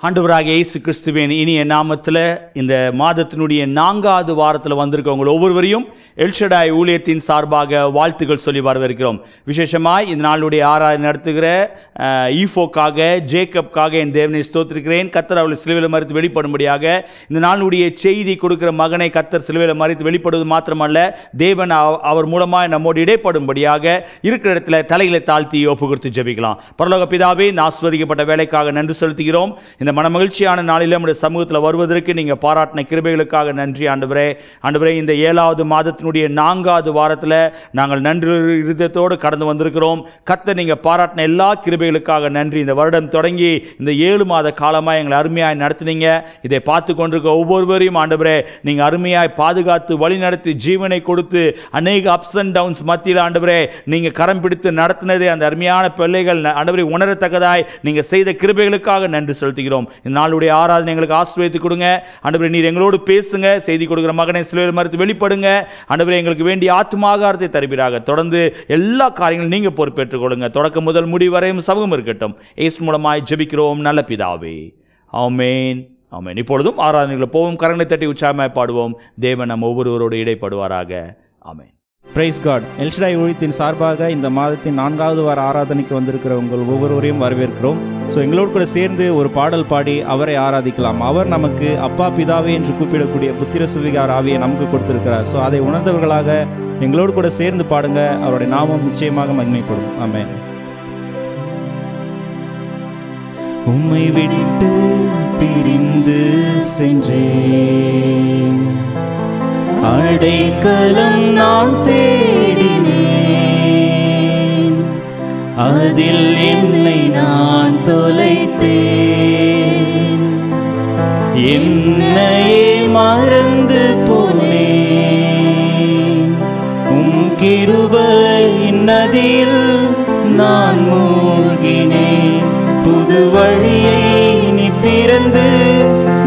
ஆண்டவராகிய இயேசு கிறிஸ்துவின் இனிய நாமத்தில் இந்த மாதத்தினுடைய 4வது வாரத்தில் வந்திருக்கவங்க ஒவ்வொருவரையும் எல்ஷடாய் ஊழியத்தின் சார்பாக வாழ்த்துக்கள் சொல்லி வரவேற்கிறோம். விசேஷமாய் இந்த நாளுடைய ஆராதனை நடத்துகிற ஈஃபோக்காக ஜேக்கப்காக என் தேவனை ஸ்தோத்திருக்கிறேன். கர்த்தர் அவளை சிலுவையில் மறித்து வெளிப்படும்படியாக இந்த நாளுடைய செய்தி கொடுக்கிற மகனை கர்த்தர் சிலுவையில் மறித்து வெளிப்படுவது மாத்திரமல்ல, தேவன் அவர் மூலமாக நம்மோடு இடைப்படும்படியாக இருக்கிற இடத்துல தலைகளை தாழ்த்தி ஒப்பு கொடுத்து ஜெபிக்கலாம். பரலோக பிதாவே, ஆசீர்வதிக்கப்பட்ட வேலைக்காக நன்றி செலுத்துகிறோம். இந்த மனமகிழ்ச்சியான நாளில் நம்முடைய சமூகத்தில் வருவதற்கு நீங்கள் பாராட்டின கிருபைகளுக்காக நன்றி ஆண்டவரே. ஆண்டவரே, இந்த 7வது மாதத்தினுடைய 4வது வாரத்தில் நாங்கள் நன்றி இருதயத்தோடு கடந்து வந்திருக்கிறோம். கர்த்தர் நீங்கள் பாராட்டின எல்லா கிருபைகளுக்காக நன்றி. இந்த வருடம் தொடங்கி இந்த 7 மாத காலமாக எங்களை அருமையாய் நடத்தினீங்க. இதை பார்த்து கொண்டிருக்க ஒவ்வொருவரையும் ஆண்டவரே நீங்கள் அருமையாய் பாதுகாத்து வழி நடத்தி ஜீவனை கொடுத்து அநேக அப்ஸ் அண்ட் டவுன்ஸ் மத்தியில் ஆண்டவரே நீங்கள் கரம் பிடித்து நடத்தினதே அந்த அருமையான பிள்ளைகள் ஆண்டவரை உணரத்தக்கதாய் நீங்கள் செய்த கிருபைகளுக்காக நன்றி செலுத்துகிறோம். இந்த நாளுடைய ஆராதனை எங்களுக்கு ஆசீர்வதித்து கொடுங்க ஆண்டவரே. நீர் எங்களோடு பேசுங்க. செய்தி கொடுக்கிற மகனை சிலுவையில் மறித்து வெளிப்படுங்க ஆண்டவரே. எங்களுக்கு வேண்டிய ஆத்துமாகாரத்தை தருவீராக. தொடர்ந்து எல்லா காரியங்களும் நீங்க பொறுப்பேற்றுக் கொள்ளுங்க. தொடக்கம் முதல் முடிவு வரையும் சமூகம் இருக்கட்டும். இயேசு மூலமாய் ஜெபிக்கிறோம் நல்ல பிதாவே, ஆமென், ஆமென். இப்பொழுதும் ஆராதனைகளை போவோம். கரங்களை தட்டி உற்சாகமாய் பாடுவோம். தேவன் நம்ம ஒவ்வொருவரோடு இடைப்படுவாராக. ஆமென். Praise God. எல்ஷடாய் ஊழியத்தின் சார்பாக இந்த மாதத்தின் 4வது வார ஆராதனைக்கு வந்திருக்கிற உங்கள் ஒவ்வொருவரையும் வரவேற்கிறோம். ஸோ எங்களோடு கூட சேர்ந்து ஒரு பாடல் பாடி அவரை ஆராதிக்கலாம். அவர் நமக்கு அப்பா பிதாவே என்று கூப்பிடக்கூடிய புத்திர சுவிகார ஆவியை நமக்கு கொடுத்திருக்கிறார். ஸோ அதை உணர்ந்தவர்களாக எங்களோடு கூட சேர்ந்து பாடுங்க. அவருடைய நாமம் நிச்சயமாக மகிமைப்படும். ஆமென். உம்மை விட்டு பிரிந்து சென்றேன், அடைக்கலம் நான் தேடினேன், அதில் என்னை நான் தொலைத்தேன், என்னையே மறந்து போனேன். உம் கிருபையின் நதியில் நான் மூழ்கினேன். புது வழியை நீ திறந்து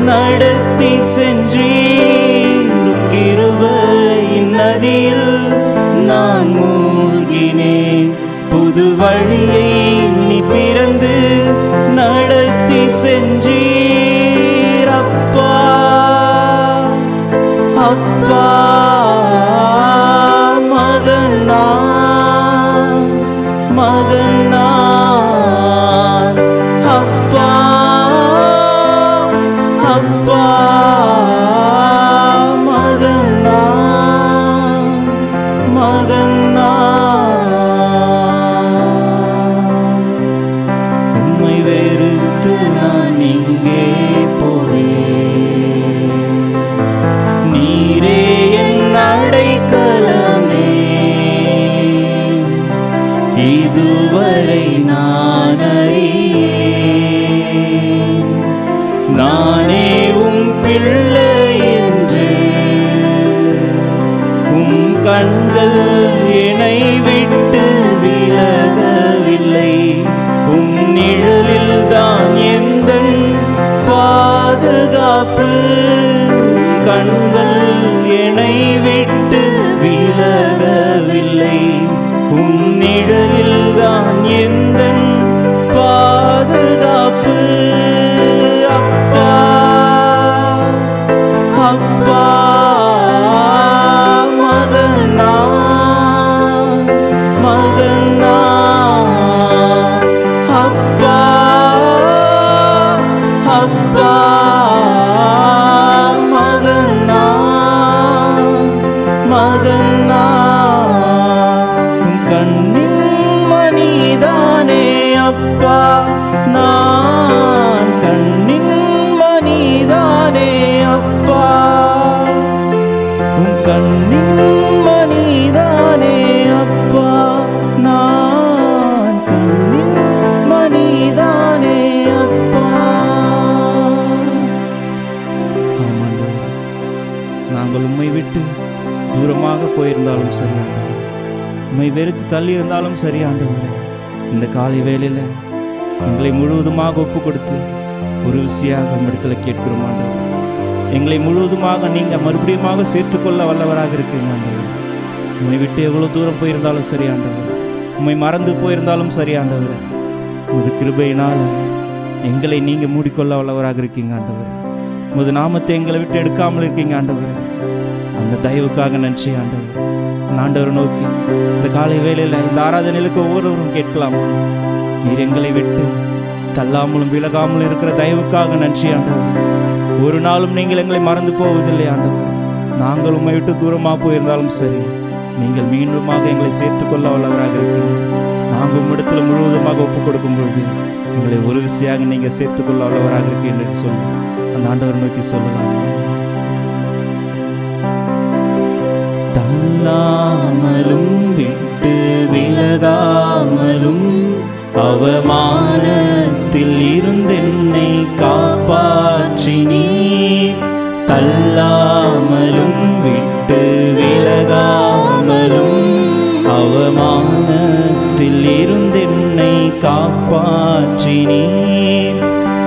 நடத்தி சென்றீர். கிருபையின் நதியில் நான் மூழ்கினேன். புது வழியை நீ திறந்து நடத்தி சென்றீர். அப்பா அப்பா மகனா மகனா அப்பா அப்பா மகனா மகனா. உம்மை வெறுத்து நான் இங்கே போவேன், நீரே என் அடைக்கலமே. இதுவரை நான் அறியேன், நானே உம் பிள்ளை என்று. உம் கண்கள் என்னை விட்டு விலகவில்லை. உம் நிழலில் தான் எந்தன் பாதுகாப்பு. கண்கள் என்னை விட்டு விலகவில்லை. உம் நிழலில் தான் எந்தன் பாதுகாப்பு. அப்பா அப்பா மகனா மகனா அப்பா அப்பா மகனா மகனா. கண்ணின் மணிதானே அப்பா, நான் கண்ணின் மணிதானே அப்பா. உன் கண்ணின் மணிதானே அப்பா, நான் கண்ணின் மணிதானே அப்பா. ஆமாண்டவர், நாங்கள் உம்மை விட்டு தூரமாக போயிருந்தாலும் சரி ஆண்டவர், உம்மை வெறுத்து தள்ளி இருந்தாலும் சரி ஆண்டவர், இந்த காலை வேளையில் எங்களை முழுவதுமாக ஒப்பு கொடுத்து ஒரு விஷயாக இடத்துல கேட்கிறோம் ஆண்டவர். எங்களை முழுவதுமாக நீங்கள் மறுபடியும் சேர்த்துக்கொள்ள வல்லவராக இருக்கிறீங்க ஆண்டவர். உம்மை விட்டு எவ்வளோ தூரம் போயிருந்தாலும் சரி ஆண்டவர், உம்மை மறந்து போயிருந்தாலும் சரி ஆண்டவர், உமது கிருபையினால் எங்களை நீங்கள் மூடிக்கொள்ள வல்லவராக இருக்கீங்க ஆண்டவர். உமது நாமத்தை எங்களை விட்டு எடுக்காமல் இருக்கீங்க ஆண்டவர். அந்த தயவுக்காக நன்றி ஆண்டவர். ஆண்டவரை நோக்கி இந்த காலை வேளையில் இந்த ஆராதனைகளுக்கு ஒவ்வொருவரும் கேட்கலாம். நீர் எங்களை விட்டு தள்ளாமலும் விலகாமலும் இருக்கிற தயவுக்காக நன்றி ஆண்டவர். ஒரு நாளும் நீங்கள் எங்களை மறந்து போவதில்லை ஆண்டவர். நாங்கள் உம்மை விட்டு தூரமாக போயிருந்தாலும் சரி, நீங்கள் மீண்டுமாக எங்களை சேர்த்து கொள்ள வல்லவராக இருக்கீங்க. நாங்கள் உம்மிடத்தில் முழுவதுமாக ஒப்புக் கொடுக்கும் பொழுது எங்களை ஒரு விசையாக நீங்கள் சேர்த்து கொள்ள வல்லவராக இருக்கீங்க என்று சொல்லி அந்த ஆண்டவரை நோக்கி சொல்லலாம். தள்ளாமலும் விட்டு விலகாமலும் அவமானத்தில் இருந்தென்னை காப்பாற்றினீர். தள்ளாமலும் விட்டு விலகாமலும் அவமானத்தில் இருந்தென்னை காப்பாற்றினீர்.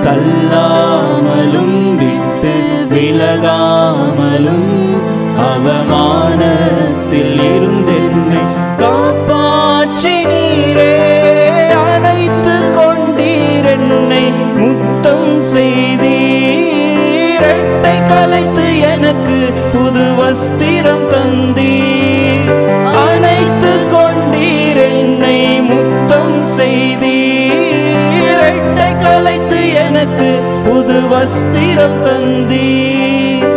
தள்ளாமலும் விட்டு விலகாமலும் அவமானத்தில் இருந்தென்னை காப்பாற்றினீரே. அணைத்து கொண்டீர், என்னை முத்தம் செய்தீர். இரட்டை கலைத்து எனக்கு புது வஸ்திரம் தந்தீர். அணைத்து கொண்டீர், என்னை முத்தம் செய்தீர். இரட்டை கலைத்து எனக்கு புது வஸ்திரம் தந்தீர்.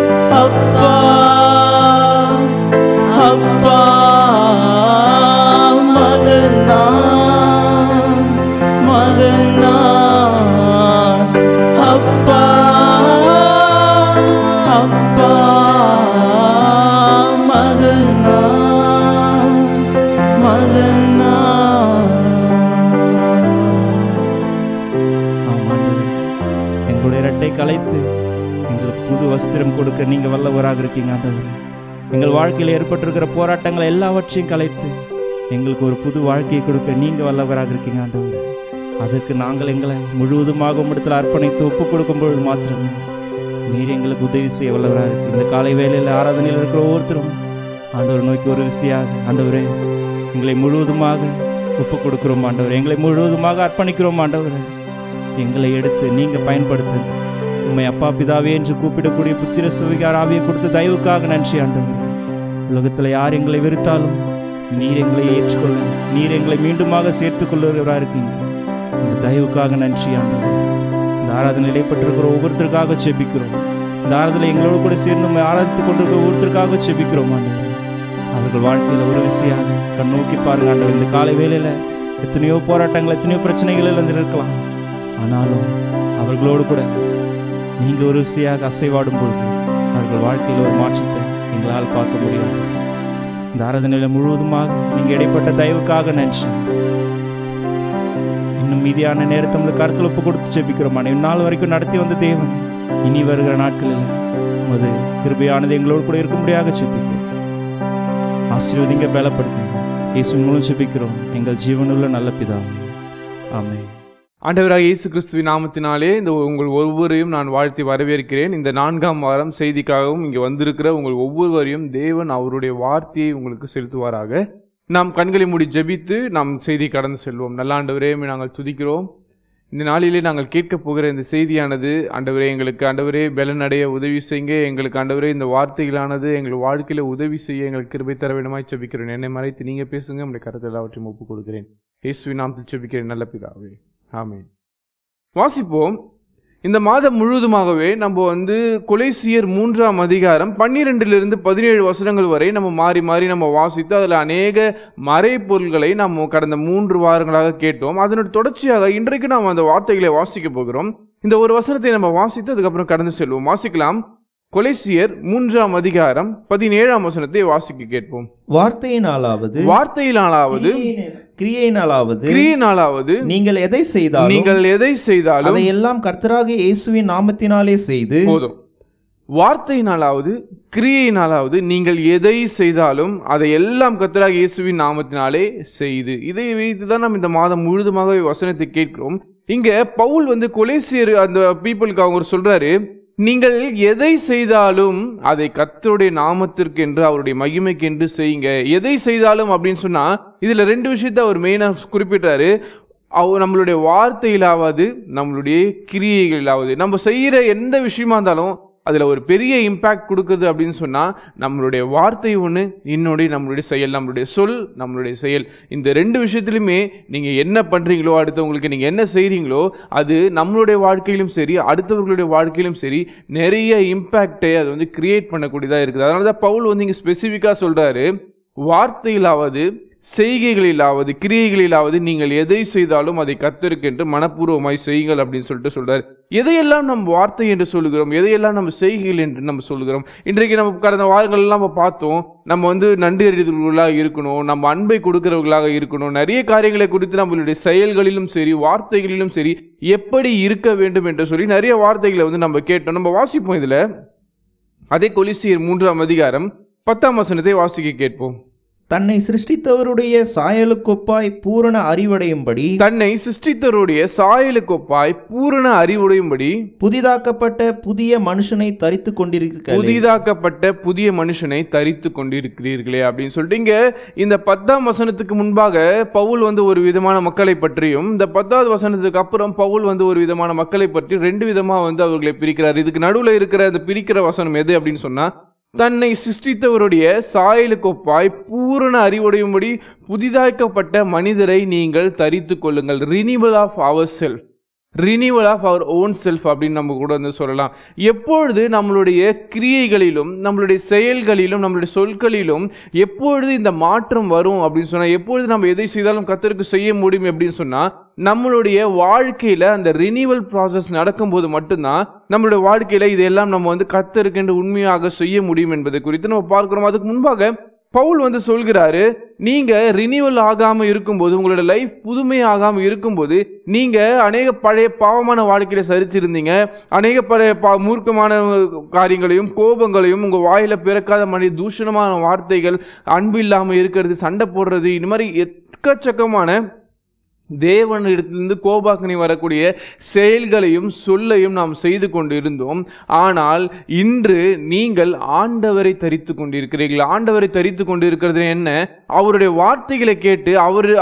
அப்பா அப்பா மகனா மகனா அப்பா அப்பா மகனா மகனா. ஆமாண்டவரே, எங்களுடைய இரட்டை கலைத்து எங்களுக்கு புது வஸ்திரம் கொடுக்க நீங்கள் வல்லவராக இருக்கீங்க ஆண்டவரே. எங்கள் வாழ்க்கையில் ஏற்பட்டிருக்கிற போராட்டங்களை எல்லாவற்றையும் கலைத்து எங்களுக்கு ஒரு புது வாழ்க்கையை கொடுக்க நீங்கள் வல்லவராக இருக்கீங்க ஆண்டவரே. அதற்கு நாங்கள் எங்களை முழுவதுமாக உம்மிடத்தில் அர்ப்பணித்து ஒப்புக் கொடுக்கும் பொழுது மாத்திரமே நீர் எங்களுக்கு உதவி செய்ய வல்லவராக இருக்கு. இந்த காலை வேளையில் ஆராதனையில் இருக்கிற ஒவ்வொருத்தரும் ஆண்டவரை நோக்கி ஒரு விசையாக, ஆண்டவரே எங்களை முழுவதுமாக ஒப்புக் கொடுக்கிறோம் ஆண்டவரே, எங்களை முழுவதுமாக அர்ப்பணிக்கிறோம் ஆண்டவரே. எங்களை எடுத்து நீங்கள் பயன்படுத்து. உம்மை அப்பா பிதாவே என்று கூப்பிடக்கூடிய புத்திர சுவிகார ஆவியை கொடுத்து தயவுக்காக நன்றி ஆண்டவரே. உலகத்தில் யார் எங்களை வெறுத்தாலும் நீர் எங்களை ஏற்றுக்கொள்ள, நீர் எங்களை மீண்டுமாக சேர்த்து கொள்ளுகிறவராக இருக்கீங்க. இந்த தயவுக்காக நன்றி ஆண்டவரே. இந்த ஆராதனை இடைப்பட்டிருக்கிற ஒவ்வொருத்தருக்காக செபிக்கிறோம். இந்த ஆராதனை எங்களோடு கூட சேர்ந்து நம்ம ஆராதித்து கொண்டிருக்கிற ஒவ்வொருத்தருக்காக செபிக்கிறோம் ஆண்டவரே. அவர்கள் வாழ்க்கையில் ஒரு விஷயம் கண் நோக்கி பாருங்க ஆண்டவர். இந்த காலை வேளையில் எத்தனையோ போராட்டங்கள், எத்தனையோ பிரச்சனைகள் வந்து இருக்கலாம். ஆனாலும் அவர்களோடு கூட நீங்கள் ஒரு விஷயாக அசைவாடும் பொழுது அவர்கள் வாழ்க்கையில் ஒரு மாற்றத்தை எங்களால் பார்க்க முடியாது. இந்த ஆராதனையில் முழுவதுமாக நீங்கள் இடைப்பட்ட தயவுக்காக நன்றி. இன்னும் மீதியான நேரத்தை உங்களுக்கு கருத்தில் ஒப்பு கொடுத்து செபிக்கிறோம். இந்நாள் வரைக்கும் நடத்தி வந்த தேவன் இனி வருகிற நாட்களில் உமது கிருபையானது எங்களோடு கூட இருக்கும்படியாக செபிக்கிறோம். ஆசீர்வதிங்க, பலப்படுத்துங்க. இயேசு மூலம் செபிக்கிறோம் எங்கள் ஜீவனுள்ள நல்ல பிதாவே, ஆமென். ஆண்டவராக இயேசு கிறிஸ்துவின் நாமத்தினாலே இந்த உங்கள் ஒவ்வொருவரையும் நான் வாழ்த்தி வரவேற்கிறேன். இந்த 4ஆம் வாரம் செய்திக்காகவும் இங்கே வந்திருக்கிற உங்கள் ஒவ்வொருவரையும் தேவன் அவருடைய வார்த்தையை உங்களுக்கு செலுத்துவாராக. நாம் கண்களை மூடி ஜெபித்து நாம் செய்தி கடந்து செல்வோம். நல்ல ஆண்டவரே, நாங்கள் துதிக்கிறோம். இந்த நாளிலே நாங்கள் கேட்கப் போகிற இந்த செய்தியானது ஆண்டவரே எங்களுக்கு ஆண்டவரே பலனடைய உதவி செய்யுங்க. எங்களுக்கு ஆண்டவரே இந்த வார்த்தைகளானது எங்கள் வாழ்க்கையில் உதவி செய்ய எங்களுக்கு கிருபை தர வேண்டுமாய் ஜெபிக்கிறேன். என்னை மறைத்து நீங்கள் பேசுங்க. நம்முடைய கருத்து எல்லாவற்றையும் ஒப்புக் கொடுக்கிறேன். இயேசுவின் நாமத்தில் ஜெபிக்கிறேன் நல்ல பிதாவே, ஆமென். வாசிப்போம். இந்த மாதம் முழுவதுமாகவே நம்ம கொலைசியர் 3ஆம் அதிகாரம் 12 to 17 வசனங்கள் வரை நம்ம மாறி மாறி நம்ம வாசித்து அதில் அநேக மறைப்பொருள்களை நம்ம கடந்த 3 வாரங்களாக கேட்டோம். அதனுடைய தொடர்ச்சியாக இன்றைக்கு நாம் அந்த வார்த்தைகளை வாசிக்க போகிறோம். இந்த ஒரு வசனத்தை நம்ம வாசித்து அதுக்கப்புறம் கடந்து செல்வோம். வாசிக்கலாம். கொலைசியர் 3ஆம் அதிகாரம் 17ஆம் வசனத்தை வாசிக்க கேட்போம். வார்த்தையினாலாவது கிரியையினாலாவது நீங்கள் எதை செய்தாலும் அதையெல்லாம் கர்த்தராகிய இயேசுவின் நாமத்தினாலே செய்து போதும். வார்த்தையினாலாவது கிரியையினாலாவது நீங்கள் எதை செய்தாலும் அதையெல்லாம் கர்த்தராகிய இயேசுவின் நாமத்தினாலே செய்து. இதை வைத்துதான் நாம் இந்த மாதம் முழுதுமாக வசனத்தை கேட்கிறோம். இங்க பவுல் கொலைசியர் அந்த பீப்புளுக்கு அவங்க சொல்றாரு, நீங்கள் எதை செய்தாலும் அதை கர்த்தருடைய நாமத்திற்கு என்று அவருடைய மகிமைக்கு என்று செய்யுங்க. எதை செய்தாலும் அப்படின்னு சொன்னா இதுல 2 விஷயத்தை அவர் மெயினா குறிப்பிட்டாரு. நம்மளுடைய வார்த்தையிலாவது நம்மளுடைய கிரியைகளாவது நம்ம செய்கிற எந்த விஷயமா இருந்தாலும் அதில் ஒரு பெரிய இம்பேக்ட் கொடுக்குது அப்படின்னு சொன்னால் நம்மளுடைய வார்த்தை ஒன்று, இன்னொன்று நம்மளுடைய செயல், நம்மளுடைய சொல், நம்மளுடைய செயல். இந்த ரெண்டு விஷயத்துலையுமே நீங்கள் என்ன பண்ணுறீங்களோ, அடுத்தவங்களுக்கு நீங்கள் என்ன செய்கிறீங்களோ, அது நம்மளுடைய வாழ்க்கையிலும் சரி அடுத்தவர்களுடைய வாழ்க்கையிலும் சரி நிறைய இம்பேக்டை அது வந்து கிரியேட் பண்ணக்கூடியதாக இருக்குது. அதனால தான் பவுல் வந்து இங்கே ஸ்பெசிஃபிக்காக சொல்கிறாரு, வார்த்தையிலாவது செய்கைகளிலாவது கிரியைகளிலாவது நீங்கள் எதை செய்தாலும் அதை கர்த்தருக்கென்று மனப்பூர்வமாய் செய்யுங்கள் அப்படின்னு சொல்லிட்டு சொல்றாரு. எதையெல்லாம் நம்ம வார்த்தை என்று சொல்லுகிறோம், எதையெல்லாம் நம்ம செய்கைகள் என்று நம்ம சொல்லுகிறோம். இன்றைக்கு நம்ம கடந்த வாரங்கள்லாம் நம்ம பார்த்தோம், நம்ம வந்து நன்றி அறிதல்களாக இருக்கணும், நம்ம அன்பை கொடுக்கிறவர்களாக இருக்கணும், நிறைய காரியங்களை குறித்து நம்மளுடைய செயல்களிலும் சரி வார்த்தைகளிலும் சரி எப்படி இருக்க வேண்டும் என்று சொல்லி நிறைய வார்த்தைகளை வந்து நம்ம கேட்டோம். நம்ம வாசிப்போம். இதில் அதே கொலிசியர் 3ஆம் அதிகாரம் 10ஆம் வசனத்தை வாசிக்க கேட்போம். தன்னை சிருஷ்டித்தவருடைய சாயலுக்கொப்பாய் பூரண அறிவடையும்படி, தன்னை சிருஷ்டித்தவருடைய சாயலுக்கொப்பாய் பூரண அறிவுடையும்படி புதிதாக்கப்பட்ட புதிய மனுஷனை தரித்து கொண்டிருக்கிறீர்கள், புதிதாக்கப்பட்ட புதிய மனுஷனை தரித்து கொண்டிருக்கிறீர்களே அப்படின்னு சொல்லிட்டு இங்க இந்த 10ஆம் வசனத்துக்கு முன்பாக பவுல் வந்து ஒரு விதமான மக்களை பற்றியும், இந்த 10வது வசனத்துக்கு அப்புறம் பவுல் வந்து ஒரு விதமான மக்களை பற்றி ரெண்டு விதமா வந்து அவர்களை பிரிக்கிறார். இதுக்கு நடுவில் இருக்கிற அந்த பிரிக்கிற வசனம் எது அப்படின்னு சொன்னா, தன்னை சிருஷ்டித்தவருடைய சாயலுக்கொப்பாய் பூரண அறிவுடையும்படி புதிதாக்கப்பட்ட மனிதரை நீங்கள் தரித்து கொள்ளுங்கள். Renewal of our self, renewal of our own self அப்படின்னு நம்ம கூட வந்து சொல்லலாம். எப்பொழுது நம்மளுடைய கிரியைகளிலும் நம்மளுடைய செயல்களிலும் நம்மளுடைய சொற்களிலும் எப்பொழுது இந்த மாற்றம் வரும் அப்படின்னு சொன்னால், எப்பொழுது நம்ம எதை செய்தாலும் கர்த்தருக்கு செய்ய முடியும் அப்படின்னு சொன்னால், நம்மளுடைய வாழ்க்கையில் அந்த ரினிவல் ப்ராசஸ் நடக்கும்போது மட்டும்தான் நம்மளுடைய வாழ்க்கையில் இதெல்லாம் நம்ம வந்து கர்த்தருக்கு என்று உண்மையாக செய்ய முடியும் என்பதை குறித்து நம்ம பார்க்கிறோம். அதுக்கு முன்பாக பவுல் வந்து சொல்கிறாரு, நீங்க ரினிவல் ஆகாம இருக்கும்போது, உங்களோட லைஃப் புதுமை ஆகாம இருக்கும்போது, நீங்க அநேக பழைய பாவமான வாழ்க்கையில சரிச்சிருந்தீங்க, அநேக பழைய மூர்க்கமான காரியங்களையும் கோபங்களையும், உங்க வாயில பிறக்காத மனித தூஷணமான வார்த்தைகள், அன்பு இல்லாம இருக்கிறது, சண்டை போடுறது, இந்த மாதிரி எக்கச்சக்கமான தேவனிடத்திலிருந்து கோபாக்கினி வரக்கூடிய செயல்களையும் சொல்லையும் நாம் செய்து கொண்டு இருந்தோம். ஆனால் இன்று நீங்கள் ஆண்டவரை தரித்து கொண்டிருக்கிறீர்கள். ஆண்டவரை தரித்து கொண்டு இருக்கிறது என்ன? அவருடைய வார்த்தைகளை கேட்டு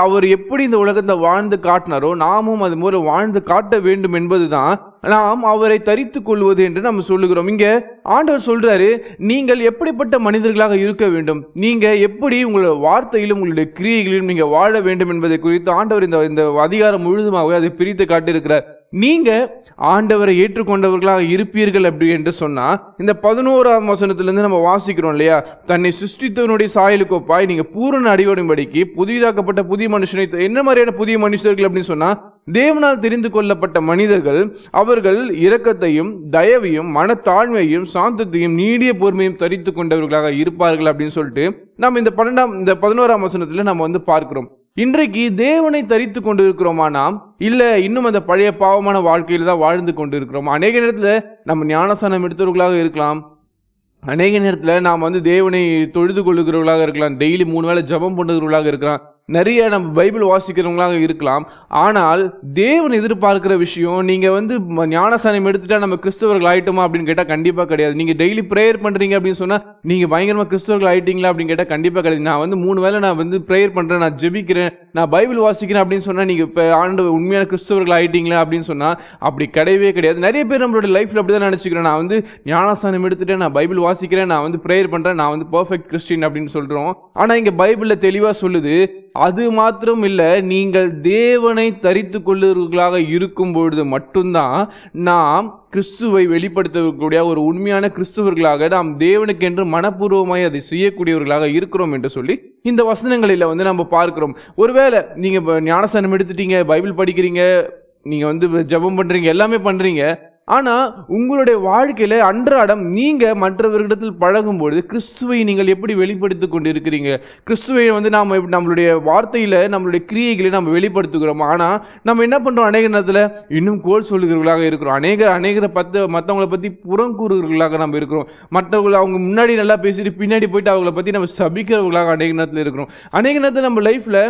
அவர் எப்படி இந்த உலகத்தில் வாழ்ந்து காட்டினாரோ நாமும் அது மூலம் வாழ்ந்து காட்ட வேண்டும் என்பதுதான் நாம் அவரை தரித்து கொள்வது என்று நம்ம சொல்லுகிறோம். இங்க ஆண்டவர் சொல்றாரு, நீங்கள் எப்படிப்பட்ட மனிதர்களாக இருக்க வேண்டும், நீங்க எப்படி உங்களுடைய வார்த்தையிலும் உங்களுடைய கிரியைகளிலும் நீங்க வாழ வேண்டும் என்பதை குறித்து ஆண்டவர் இந்த அதிகாரம் முழுதுமாகவே அதை பிரித்து காட்டியிருக்கிறார். நீங்க ஆண்டவரை ஏற்றுக்கொண்டவர்களாக இருப்பீர்கள் அப்படி என்று சொன்னா, இந்த 11ஆம் வசனத்திலிருந்து நம்ம வாசிக்கிறோம் இல்லையா, தன்னை சிருஷ்டித்தவனுடைய சாயலுக்கொப்பாய் நீங்க பூரண அறிவுடையும்படிக்கு புதிதாக்கப்பட்ட புதிய மனுஷனை. என்ன மாதிரியான புதிய மனுஷர்கள் அப்படின்னு சொன்னா, தேவனால் தெரிந்து கொள்ளப்பட்ட மனிதர்கள். அவர்கள் இரக்கத்தையும் தயவையும் மனத்தாழ்மையையும் சாந்தத்தையும் நீடிய பொறுமையும் தரித்து கொண்டவர்களாக இருப்பார்கள் அப்படின்னு சொல்லிட்டு நம்ம இந்த 11ஆம் வசனத்துல நம்ம வந்து பார்க்கிறோம். இன்றைக்கு தேவனை தரித்து கொண்டு இருக்கிறோமா நாம், இல்லை இன்னும் அந்த பழைய பாவமான வாழ்க்கையில் தான் வாழ்ந்து கொண்டு இருக்கிறோம்? அநேக நேரத்தில் நம்ம ஞானஸ்நானம் எடுத்தவர்களாக இருக்கலாம், அநேக நேரத்தில் நாம் வந்து தேவனை தொழுது கொள்ளுகிறவர்களாக இருக்கலாம், டெய்லி 3 வேளை ஜெபம் பண்ணுறவர்களாக இருக்கலாம், நிறைய நம்ம பைபிள் வாசிக்கிறவங்களாக இருக்கலாம். ஆனால் தேவன் எதிர்பார்க்கிற விஷயம், நீங்கள் வந்து ஞானஸ்நானம் எடுத்துட்டா நம்ம கிறிஸ்தவர்கள் ஆயிட்டோமா அப்படின்னு கேட்டால் கண்டிப்பாக கிடையாது. நீங்கள் டெய்லி ப்ரேயர் பண்ணுறீங்க அப்படின்னு சொன்னால் நீங்கள் பயங்கரமாக கிறிஸ்தவர்கள் ஆயிட்டீங்களா அப்படின்னு கேட்டால் கண்டிப்பாக கிடையாது. நான் வந்து 3 வேளை நான் வந்து ப்ரேயர் பண்ணுறேன், நான் ஜெபிக்கிறேன், நான் பைபிள் வாசிக்கிறேன் அப்படின்னு சொன்னால் நீங்கள் இப்போ உண்மையான கிறிஸ்தவர்கள் ஆயிட்டீங்களா அப்படின்னு சொன்னால் அப்படி கிடையவே கிடையாது. நிறைய பேர் நம்மளோட லைஃப்பில் அப்படி தான் நினச்சிக்கிறேன், நான் வந்து ஞானஸ்நானம் எடுத்துட்டேன், நான் பைபிள் வாசிக்கிறேன், நான் வந்து ப்ரேயர் பண்ணுறேன், நான் வந்து பர்ஃபெக்ட் கிறிஸ்டின் அப்படின்னு சொல்கிறோம். ஆனால் இங்கே பைபிளில் தெளிவாக சொல்லுது, அது மாத்திரம் இல்லை, நீங்கள் தேவனை தரித்து கொள்ளுவர்களாக இருக்கும் பொழுது மட்டும்தான் நாம் கிறிஸ்துவை வெளிப்படுத்தக்கூடிய ஒரு உண்மையான கிறிஸ்துவர்களாக, நாம் தேவனுக்கென்று மனப்பூர்வமாய் அதை செய்யக்கூடியவர்களாக இருக்கிறோம் என்று சொல்லி இந்த வசனங்களில் வந்து நம்ம பார்க்கிறோம். ஒருவேளை நீங்கள் ஞானஸ்நானம் எடுத்துட்டீங்க, பைபிள் படிக்கிறீங்க, நீங்கள் வந்து ஜெபம் பண்ணுறீங்க, எல்லாமே பண்ணுறீங்க, ஆனால் உங்களுடைய வாழ்க்கையில் அன்றாடம் நீங்கள் மற்றவர்களிடத்தில் பழகும்பொழுது கிறிஸ்துவை நீங்கள் எப்படி வெளிப்படுத்தி கொண்டு இருக்கிறீங்க? கிறிஸ்துவை வந்து நாம் நம்மளுடைய வார்த்தையில் நம்மளுடைய கிரியைகளை நம்ம வெளிப்படுத்துகிறோம். ஆனால் நம்ம என்ன பண்ணுறோம், அநேக நேரத்தில் இன்னும் கோல் சொல்லுகிறவர்களாக இருக்கிறோம், அநேகரை மற்றவங்களை பற்றி புறங்கூறுகிறவர்களாக நம்ம இருக்கிறோம், மற்றவங்களை அவங்க முன்னாடி நல்லா பேசிட்டு பின்னாடி போயிட்டு அவங்கள பற்றி நம்ம சபிக்கிறவர்களாக அநேக நேரத்தில் இருக்கிறோம். அநேக நேரத்தில் நம்ம லைஃப்பில்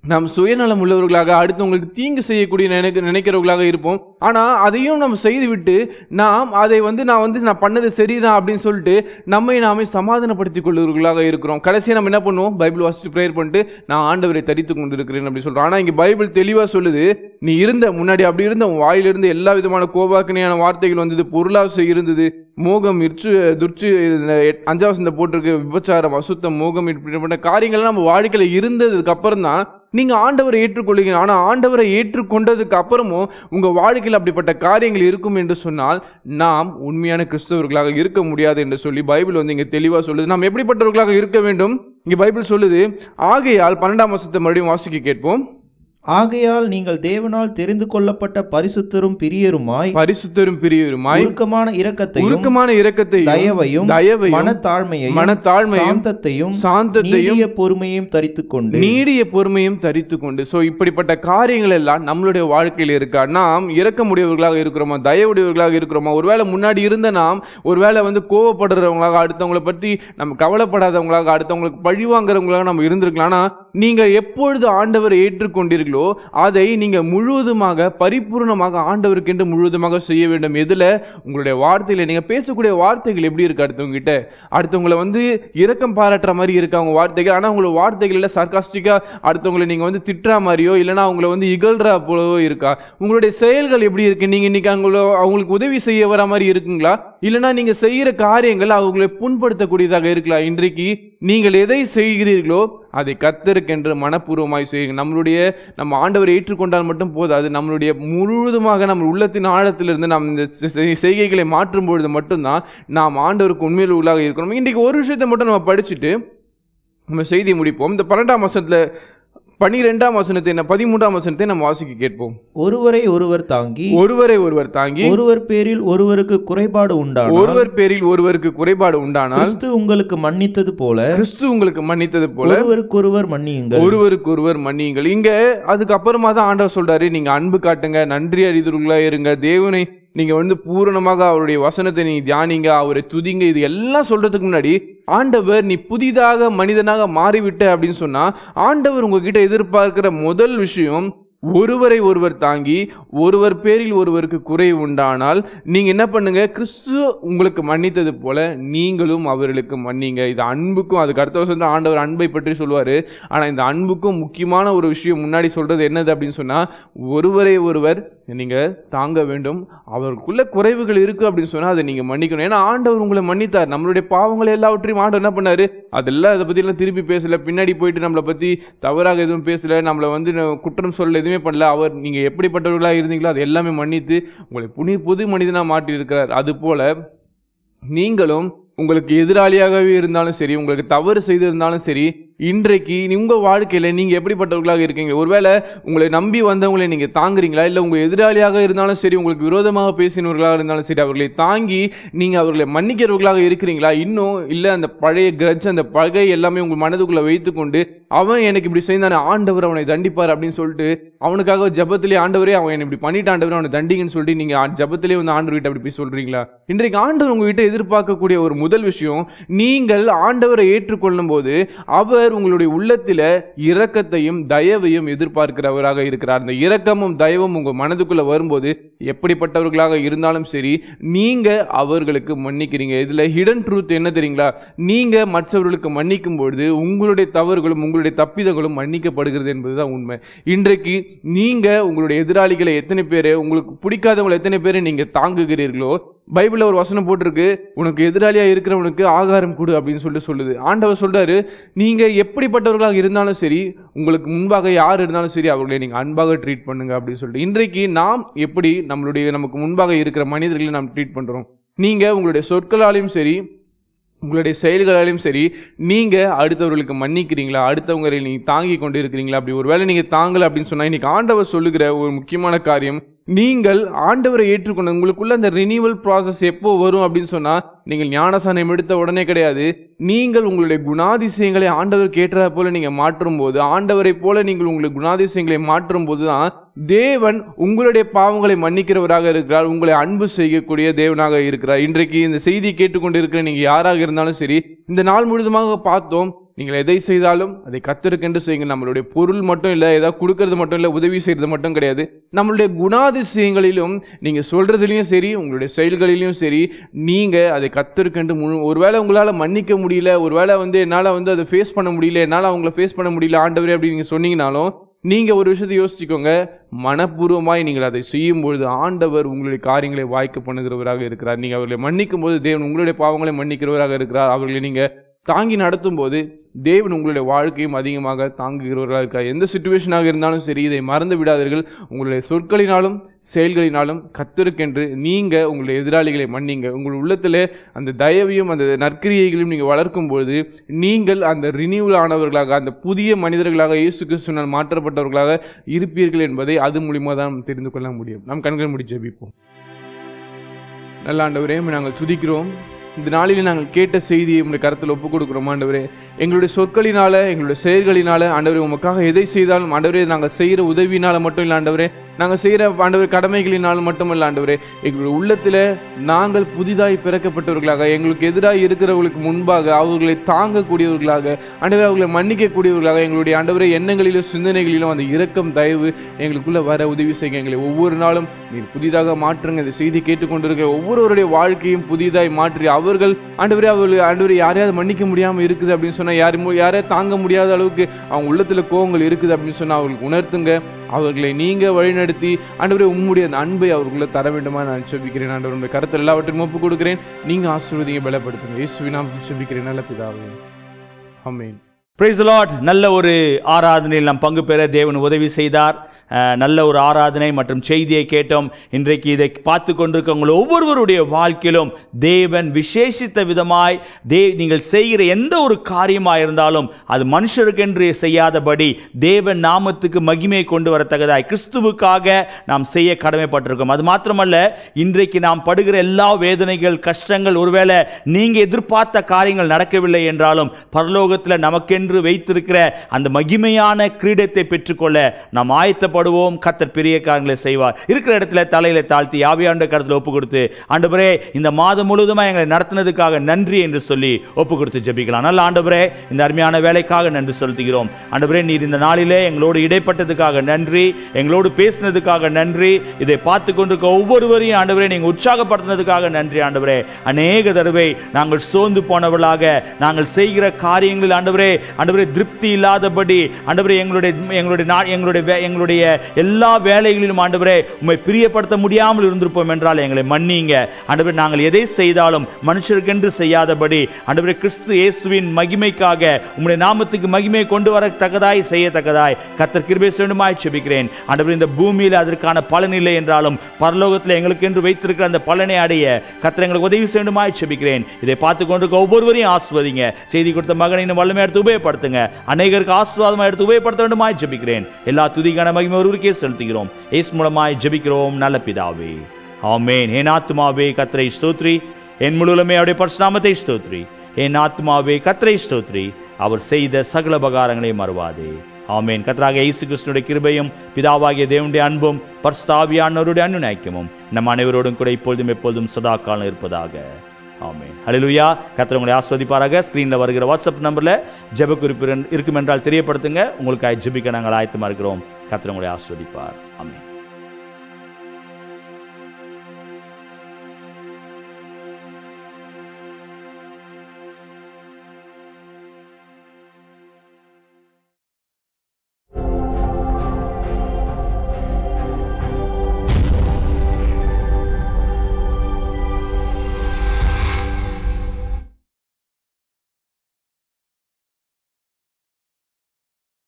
நாம் சுயநலம் உள்ளவர்களாக அடுத்தவங்களுக்கு தீங்கு செய்யக்கூடிய நினைக்கிறவர்களாக இருப்போம். ஆனால் அதையும் நம்ம செய்துவிட்டு நாம் அதை நான் பண்ணது சரிதான் அப்படின்னு சொல்லிட்டு நம்மை நாமே சமாதானப்படுத்திக் கொள்ளுவர்களாக இருக்கிறோம். கடைசியாக நம்ம என்ன பண்ணுவோம்? பைபிள் வாசித்து ப்ரேயர் பண்ணிட்டு நான் ஆண்டவரை தரித்து கொண்டு இருக்கிறேன் அப்படின்னு சொல்கிறோம். ஆனால் இங்கே பைபிள் தெளிவாக சொல்லுது, நீ முன்னாடி அப்படி இருந்த உன் வாயிலிருந்து எல்லா விதமான கோபாக்கனையான வார்த்தைகள் வந்தது, பொருளாசை இருந்தது, மோகம், துர்ச்சி, 5ஆம் வசனத்தை போட்டிருக்கு, விபச்சாரம், அசுத்தம், மோகம், இப்படிப்பட்ட காரியங்கள்லாம் நம்ம வாழ்க்கையில் இருந்ததுக்கு அப்புறம் தான் நீங்க ஆண்டவரை ஏற்றுக்கொள்ளுங்க. ஆனா ஆண்டவரை ஏற்றுக்கொண்டதுக்கு அப்புறமும் உங்க வாழ்க்கையில் அப்படிப்பட்ட காரியங்கள் இருக்கும் என்று சொன்னால் நாம் உண்மையான கிறிஸ்தவர்களாக இருக்க முடியாது என்று சொல்லி பைபிள் இங்க தெளிவா சொல்லுது. நாம் எப்படிப்பட்டவர்களாக இருக்க வேண்டும்? இங்க பைபிள் சொல்லுது, ஆகையால் 12ஆம் வசனத்தை மறுபடியும் வாசிக்க கேட்போம். ஆகையால் நீங்கள் தேவனால் தெரிந்து கொள்ளப்பட்ட பரிசுத்தரும் பிரியருமாய் உருக்கமான இரக்கத்தையும் தயவையும் மனத்தாழ்மையையும் சாந்தத்தையும் பொறுமையும் தரித்துக்கொண்டு சோ இப்படிப்பட்ட காரியங்கள் எல்லாம் நம்மளுடைய வாழ்க்கையில் இருக்கா? நாம் இரக்கமுடையவர்களாக இருக்கிறோமா? தயவுடையவர்களாக இருக்கிறோமா? ஒருவேளை முன்னாடி இருந்த நாம் ஒருவேளை கோவப்படுறவங்களாக, அடுத்தவங்களை பற்றி நம்ம கவலைப்படாதவங்களாக, அடுத்தவங்களுக்கு பழிவாங்கிறவங்களாக நம்ம இருந்திருக்கலாம். ஆனா நீங்க எப்பொழுது ஆண்டவரை ஏற்றுக்கொண்டீர்கள் அதை நீங்க முழுவதுமாக பரிபூர்ணமாக ஆண்டவருக்கு என்று முழுவதுமாக செய்ய வேண்டும். எதுல? உங்களுடைய வார்த்தையில. நீங்க பேசக்கூடிய வார்த்தைகள் எப்படி இருக்கு? அடுத்தவங்க கிட்ட அடுத்தவங்களை இரக்கம் பாராட்டுற மாதிரி இருக்கு அவங்க வார்த்தைகள். ஆனா உங்களோட வார்த்தைகள் சர்காஸ்டிக்கா அடுத்தவங்களை நீங்க திட்டுற மாதிரியோ இல்லைன்னா அவங்களை இகழ்ற போலவோ இருக்கா? உங்களுடைய செயல்கள் எப்படி இருக்கு? நீங்க இன்னைக்கு அவங்களுக்கு உதவி செய்ய வர மாதிரி இருக்குங்களா? இல்லைன்னா நீங்க செய்யற காரியங்கள் அவங்களை புண்படுத்தக்கூடியதாக இருக்கலாம். இன்றைக்கு நீங்கள் எதை செய்கிறீர்களோ அதை கர்த்தருக்கென்று மனப்பூர்வமாய் செய்யுங்க. நம்ம ஆண்டவரை ஏற்றுக்கொண்டால் மட்டும் போதாது, நம்மளுடைய முழுவதுமாக நம்ம உள்ளத்தின் ஆழத்திலிருந்து நாம் இந்த செய்கைகளை மாற்றும் பொழுது மட்டும்தான் நாம் ஆண்டவருக்கு உண்மையில் உள்ளாக இருக்கணும். இன்றைக்கு ஒரு விஷயத்தை மட்டும் நம்ம படிச்சுட்டு நம்ம செய்தி முடிப்போம். இந்த 12ஆம் வசனத்துல 12ஆம் வசனத்தை 13ஆம் வசனத்தை நம்ம வாசிக்க கேட்போம். ஒருவரை ஒருவர் தாங்கி ஒருவர் பேரில் ஒருவருக்கு குறைபாடு உண்டானால் கிறிஸ்து உங்களுக்கு மன்னித்தது போல ஒருவருக்கொருவர் மன்னியுங்கள். இங்க அதுக்கப்புறமா தான் ஆண்டவர் சொல்றாரு, நீங்க அன்பு காட்டுங்க, நன்றி அறிதலுள்ளா இருங்க, தேவனை நீங்க பூரணமாக அவருடைய வசனத்தை நீங்க தியானிங்க, அவரை துதிங்க. இது எல்லாம் சொல்றதுக்கு முன்னாடி ஆண்டவர் நீ புதிதாக மனிதனாக மாறிவிட்ட அப்படின்னு சொன்னா ஆண்டவர் உங்ககிட்ட எதிர்பார்க்கிற முதல் விஷயம், ஒருவரை ஒருவர் தாங்கி ஒருவர் பேரில் ஒருவருக்கு குறை உண்டானால் நீங்க என்ன பண்ணுங்க? கிறிஸ்து உங்களுக்கு மன்னித்தது போல நீங்களும் அவர்களுக்கு மன்னிங்க. இது அன்புக்கும், அதுக்கு அடுத்த வருஷம் தான் ஆண்டவர் அன்பை பற்றி சொல்லுவாரு. ஆனா இந்த அன்புக்கும் முக்கியமான ஒரு விஷயம் முன்னாடி சொல்றது என்னது அப்படின்னு சொன்னா, ஒருவரை ஒருவர் நீங்க தாங்க வேண்டும். அவருக்குள்ள குறைவுகள் இருக்கு அப்படின்னு சொன்னா அதை நீங்க மன்னிக்கணும். ஏன்னா ஆண்டவர் உங்களை மன்னித்தார். நம்மளுடைய பாவங்களை எல்லாவற்றையும் ஆண்டவர் என்ன பண்ணாரு? அதெல்லாம் அதை பத்தி எல்லாம் திருப்பி பேசல, பின்னாடி போயிட்டு நம்மளை பத்தி தவறாக எதுவும் பேசல, நம்மளை குற்றம் சொல்ல எதுவுமே பண்ணல. அவர் நீங்க எப்படிப்பட்டவர்களாக இருந்தீங்களோ அது எல்லாமே மன்னித்து உங்களை புது மனிதனா மாற்றி இருக்கிறார். அது போல நீங்களும் உங்களுக்கு எதிராளியாகவே இருந்தாலும் சரி, உங்களுக்கு தவறு செய்திருந்தாலும் சரி, இன்றைக்கு உங்க வாழ்க்கையில நீங்க எப்படிப்பட்டவர்களாக இருக்கீங்க? ஒருவேளை உங்களை நம்பி வந்தவங்களை நீங்க தாங்குறீங்களா? இல்ல உங்க எதிராளியாக இருந்தாலும் சரி, உங்களுக்கு விரோதமாக பேசினவர்களாக இருந்தாலும் சரி, அவர்களை தாங்கி நீங்க அவர்களை மன்னிக்கிறவர்களாக இருக்கிறீங்களா? இன்னும் இல்ல அந்த பழைய கிரட்ஜ், அந்த பகை எல்லாமே உங்க மனதுக்குள்ள வைத்துக்கொண்டு அவன் எனக்கு இப்படி செய்தானே, ஆண்டவர் அவனை தண்டிப்பார் அப்படின்னு சொல்லிட்டு அவனுக்காக ஜபத்திலே ஆண்டவரே அவன் என்ன இப்படி பண்ணிட்டு ஆண்டவரே அவனை தண்டிங்கன்னு சொல்லிட்டு நீங்க ஜபத்திலே ஆண்டவர்கிட்ட அப்படி போய் சொல்றீங்களா? இன்றைக்கு ஆண்டவர் உங்ககிட்ட எதிர்பார்க்கக்கூடிய ஒரு முதல் விஷயம், நீங்கள் ஆண்டவரை ஏற்றுக்கொள்ளும் போது அவர் உங்களுடைய உள்ளத்தில இரக்கத்தையும் தயவையும் எதிர்பார்க்கிறவராக இருக்கிறார். அந்த இரக்கமும் தயவும் உங்க மனதுக்குள்ள வரும்போது எப்படிப்பட்டவர்களாக இருந்தாலும் சரி நீங்க அவர்களுக்கு மன்னிக்கிறீங்க. இதுல ஹிடன் ட்ரூத் என்ன தெரியுங்களா? நீங்க மற்றவர்களுக்கு மன்னிக்கும் பொழுது உங்களுடைய தவறுகளும் உங்களுடைய தப்பிதங்களும் மன்னிக்கப்படுகிறது என்பதுதான் உண்மை. இன்றைக்கு நீங்க உங்களுடைய எதிராளிகளை எத்தனை பேரை, உங்களுக்கு பிடிக்காதவங்களை எத்தனை பேரை நீங்க தாங்குகிறீர்களோ, பைபிள்ல ஒரு வசனம் போட்டிருக்கு, உனக்கு எதிராளியா இருக்கிறவனுக்கு ஆகாரம் கொடு அப்படின்னு சொல்லுது. ஆண்டவர் சொல்றாரு, நீங்க எப்படிப்பட்டவர்களாக இருந்தாலும் சரி, உங்களுக்கு முன்பாக யார் இருந்தாலும் சரி, அவர்களை நீங்க அன்பாக ட்ரீட் பண்ணுங்க அப்படின்னு சொல்லிட்டு இன்றைக்கு நாம் எப்படி நமக்கு முன்பாக இருக்கிற மனிதர்களை நாம் ட்ரீட் பண்றோம்? நீங்க உங்களுடைய சொற்களாலையும் சரி, உங்களுடைய செயல்களாலையும் சரி, நீங்க அடுத்தவர்களுக்கு மன்னிக்கிறீங்களா? அடுத்தவங்களை நீங்க தாங்கி கொண்டு இருக்கிறீங்களா? அப்படி ஒரு வேளை நீங்க தாங்கல அப்படின்னு சொன்னா இன்னைக்கு ஆண்டவர் சொல்லுகிற ஒரு முக்கியமான காரியம், நீங்கள் ஆண்டவரை ஏற்றுக்கொண்டு உங்களுக்குள்ள அந்த ரினிவல் ப்ராசஸ் எப்போ வரும் அப்படின்னு சொன்னா, நீங்கள் ஞானசானம் எடுத்த உடனே கிடையாது. நீங்கள் உங்களுடைய குணாதிசயங்களை ஆண்டவருக்கு ஏற்ற போல நீங்க மாற்றும் போது, ஆண்டவரை போல நீங்கள் உங்களுடைய குணாதிசயங்களை மாற்றும் போதுதான் தேவன் உங்களுடைய பாவங்களை மன்னிக்கிறவராக இருக்கிறார், உங்களை அன்பு செய்யக்கூடிய தேவனாக இருக்கிறார். இன்றைக்கு இந்த செய்தி கேட்டுக்கொண்டு இருக்கிற நீங்க யாராக இருந்தாலும் சரி, இந்த நாள் முழுதுமாக பார்த்தோம், நீங்கள் எதை செய்தாலும் அதை கர்த்தருக்கென்று செய்யுங்க. நம்மளுடைய பொருள் மட்டும் இல்லை, ஏதாவது கொடுக்கறது மட்டும் இல்லை, உதவி செய்கிறது மட்டும் கிடையாது. நம்மளுடைய குணாதிசயங்களிலும் நீங்கள் சொல்கிறதுலையும் சரி, உங்களுடைய செயல்களிலையும் சரி, நீங்கள் அதை கர்த்தருக்கென்று ஒருவேளை உங்களால் மன்னிக்க முடியல, ஒருவேளை என்னால் அதை ஃபேஸ் பண்ண முடியல, என்னால் அவங்கள ஃபேஸ் பண்ண முடியல ஆண்டவரே அப்படின்னு நீங்கள் சொன்னீங்கனாலும், நீங்கள் ஒரு விஷயத்தை யோசிச்சுக்கோங்க. மனப்பூர்வமாய் நீங்கள் அதை செய்யும்பொழுது ஆண்டவர் உங்களுடைய காரியங்களை வாய்க்க பண்ணுகிறவராக இருக்கிறார். நீங்கள் அவர்களை மன்னிக்கும் போது தேவன் உங்களுடைய பாவங்களை மன்னிக்கிறவராக இருக்கிறார். அவர்களை நீங்கள் தாங்கி நடத்தும் போது தேவன் உங்களுடைய வாழ்க்கையும் அதிகமாக தாங்குகிறவர்களாக இருக்கார். எந்த சிச்சுவேஷனாக இருந்தாலும் சரி, இதை மறந்து விடாதீர்கள். உங்களுடைய சொற்களினாலும் செயல்களினாலும் கர்த்தருக்கென்று நீங்கள் உங்களுடைய எதிராளிகளை மன்னிங்க. உங்கள் உள்ளத்தில் அந்த தயவையும் அந்த நற்கிரியைகளையும் நீங்கள் வளர்க்கும் பொழுது நீங்கள் அந்த ரினியூவல் ஆனவர்களாக, அந்த புதிய மனிதர்களாக, இயேசு கிறிஸ்துவினால் மாற்றப்பட்டவர்களாக இருப்பீர்கள் என்பதை அது மூலியமாக தான் நாம் தெரிந்து கொள்ள முடியும். நாம் கண்கள் மூடி ஜெபிப்போம். நல்ல ஆண்டவரே, நாங்கள் துதிக்கிறோம். இந்த நாளில் நாங்கள் கேட்ட செய்தியை உங்களுடைய கருத்தில் ஒப்புக் கொடுக்குறோம் ஆண்டவரே. எங்களுடைய சொற்களினால, எங்களுடைய செயல்களினால ஆண்டவரே, உமக்காக எதை செய்தாலும் ஆண்டவரே, நாங்கள் செய்கிற உதவியினால் மட்டும் இல்லை ஆண்டவரே, நாங்கள் செய்கிற ஆண்டவரே கடமைகளினால் மட்டுமல்ல ஆண்டவரே, எங்களுடைய உள்ளத்தில் நாங்கள் புதிதாய் பிறக்கப்பட்டவர்களாக, எங்களுக்கு எதிராக இருக்கிறவர்களுக்கு முன்பாக அவர்களை தாங்கக்கூடியவர்களாக, ஆண்டவரே அவர்களை மன்னிக்கக்கூடியவர்களாக, எங்களுடைய ஆண்டவரே எண்ணங்களிலும் சிந்தனைகளிலும் அந்த இரக்கம் தயவு எங்களுக்குள்ள வர உதவி செய்யுங்க. எங்களை ஒவ்வொரு நாளும் நீர் புதிதாக மாற்றுங்க. இந்த செய்தி கேட்டுக்கொண்டிருக்கிற ஒவ்வொருவருடைய வாழ்க்கையும் புதிதாய் மாற்றி அவர்கள் ஆண்டவரே யாரையாவது மன்னிக்க முடியாமல் இருக்குது அப்படின்னு சொன்னால், யாரையாவது தாங்க முடியாத அளவுக்கு அவங்க உள்ளத்தில் கோபங்கள் இருக்குது அப்படின்னு சொன்னால் அவர்களுக்கு உணர்த்துங்க. அவர்களை நீங்கள் வழிநடத்தி ஆண்டவரே உம்முடைய அந்த அன்பை அவர்களுக்குள்ள தர வேண்டுமா நான் செபிக்கிறேன். ஆண்டவர் உங்களுடைய கருத்தில் எல்லாவற்றையும் ஒப்புக் கொடுக்கிறேன். நீங்கள் ஆசீர்வதிங்க, பலப்படுத்துங்க. இயேசுவின் நாமத்தில் செபிக்கிறேன் நல்ல பிதாவே, ஆமென். Praise the Lord. நல்ல ஒரு ஆராதனையில் நாம் பங்கு பெற தேவன் உதவி செய்தார். நல்ல ஒரு ஆராதனை மற்றும் செய்தியை கேட்டோம். இன்றைக்கு இதை பார்த்து கொண்டிருக்கவங்க ஒவ்வொருவருடைய வாழ்க்கையிலும் தேவன் விசேஷித்த விதமாய் நீங்கள் செய்கிற எந்த ஒரு காரியமாக இருந்தாலும் அது மனுஷருக்கென்று செய்யாதபடி தேவன் நாமத்துக்கு மகிமை கொண்டு வரத்தக்கதாய் கிறிஸ்துவுக்காக நாம் செய்ய கடமைப்பட்டிருக்கோம். அது மாத்திரமல்ல, இன்றைக்கு நாம் படுகிற எல்லா வேதனைகள், கஷ்டங்கள், ஒருவேளை நீங்கள் எதிர்பார்த்த காரியங்கள் நடக்கவில்லை என்றாலும் பரலோகத்தில் நமக்கென்று வைத்திருக்கிற அந்த மகிமையான கிரீடத்தை பெற்றுக்கொள்ள நாம் ஆயத்தப்படுவோம். கர்த்தர் பெரிய காரியங்களை செய்வார். இருக்கிற இடத்துல தலையில தாழ்த்தி ஆவியானவருடைய கரத்தில் ஒப்பு கொடுத்து, ஆண்டவரே இந்த மாதம் முழுவதுமா எங்களை நடத்தினதுக்காக நன்றி என்று சொல்லி ஒப்பு கொடுத்து ஜெபிக்கலாம். நல்ல ஆண்டவரே, இந்த அருமையான வேலைக்காக நன்றி செலுத்துகிறோம். ஆண்டவரே, நீர் இந்த நாளிலே எங்களோடு இடைப்பட்டதுக்காக நன்றி, எங்களோடு பேசினதுக்காக நன்றி, இதை பார்த்து கொண்டிருக்க ஒவ்வொருவரையும் ஆண்டவரே நீங்கள் உற்சாகப்படுத்தினதுக்காக நன்றி. ஆண்டவரே, அநேக தடவை நாங்கள் சோர்ந்து போனவர்களாக, நாங்கள் செய்கிற காரியங்களில் ஆண்டவரே திருப்தி இல்லாதபடி ஆண்டவரே எங்களுடைய எல்லா வேலைகளிலும் ஆண்டவரே உம்மை பிரியப்படுத்த முடியாமல் இருந்திருப்போம் என்றால் எங்களை மன்னிங்க. ஆண்டவரே, நாங்கள் எதை செய்தாலும் மனுஷருக்கென்று செய்யாதபடி ஆண்டவரே கிறிஸ்து இயேசுவின் மகிமைக்காக உம்முடைய நாமத்துக்கு மகிமை கொண்டு வரத்தக்கதாய் செய்யத்தக்கதாய் கர்த்தர் கிருபை செய்யுமாய் ஜெபிக்கிறேன். ஆண்டவரே, இந்த பூமியில் அதற்கான பலன் இல்லை என்றாலும் பரலோகத்தில் எங்களுக்கு என்று வைத்திருக்கிற அந்த பலனை அடைய கர்த்தர் எங்களுக்கு உதவி செய்யுமாய் ஜெபிக்கிறேன். இதை பார்த்து கொண்டிருக்க ஒவ்வொருவரையும் ஆசீர்வதிங்க. செய்தி கொடுத்த மகனை இன்னும் வல்லமை எடுத்து உபயோகப்படுத்துங்க. அநேகருக்கு ஆசீர்வாதமாக எடுத்து உபயோகப்படுத்த வேண்டுமாய் ஜெபிக்கிறேன். எல்லா துதிக்கான மகிமை ஒருவருக்கே செலுத்துகிறோம். இயேசு மூலமாய் ஜெபிக்கிறோம் நல்ல பிதாவே, ஆமென். என் ஆத்துமாவே கர்த்தரை ஸ்தோத்திரி, என் முழுவதுமே அவருடைய பரிசுத்த நாமத்தை ஸ்தோத்திரி. என் ஆத்துமாவே கர்த்தரை ஸ்தோத்திரி, அவர் செய்த சகல உபகாரங்களை மறவாதே. ஆமென். கர்த்தராகிய இயேசு கிறிஸ்துவின் கிருபையும் பிதாவாகிய தேவனுடைய அன்பும் பரிசுத்த ஆவியானவருடைய அன்பினைக்கும் நம் அனைவரோடும் கூட இப்பொழுதும் எப்பொழுதும் சதா காலம் இருப்பதாக. ஆமென். ஹல்லேலூயா. கர்த்தர் உங்களை ஆசீர்வதிப்பாராக. ஸ்கிரீனில் வருகிற வாட்ஸ்அப் நம்பரில் ஜெப குறிப்பு இருக்கும் என்றால் தெரியப்படுத்துங்க. உங்களுக்காக ஜெபிக்க நாங்கள் ஆயத்தமாக இருக்கிறோம். கர்த்தர் உங்களை ஆசீர்வதிப்பார். ஆமென்.